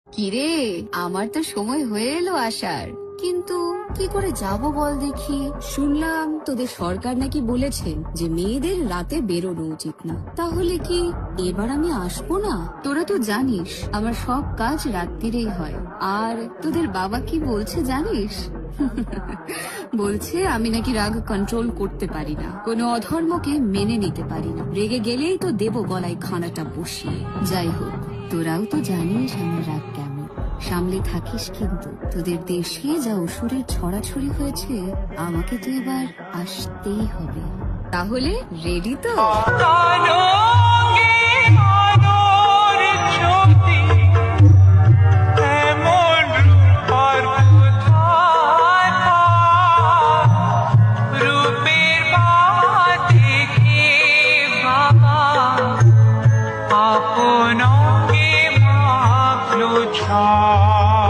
কিরে, আমার তো সময় হয়ে এলো আসার, কিন্তু কি করে যাব বল দেখি। শুনলাম তোদের সরকার নাকি বলেছেন যে মেয়েদের রাতে বেরোনো উচিত না, তাহলে কি এবার আমি আসবো না? তোরা তো জানিস আমার সব কাজ রাত্রিরেই হয়। আর তোদের বাবা কি বলছে জানিস? বলছে আমি নাকি রাগ কন্ট্রোল করতে পারি না, কোনো অধর্মকে মেনে নিতে পারি না, রেগে গেলেই তো দেব গলায় খানাটা বসিয়ে। যাই হোক, তোরাও তো জানিস আমার রাগ কেমন, সামলে থাকিস কিন্তু। তোদের দেশে যা অসুরের ছড়াছড়ি হয়েছে, আমাকে তো এবার আসতেই হবে। তাহলে রেডি তো? আপনকে মাখলো ছায়া।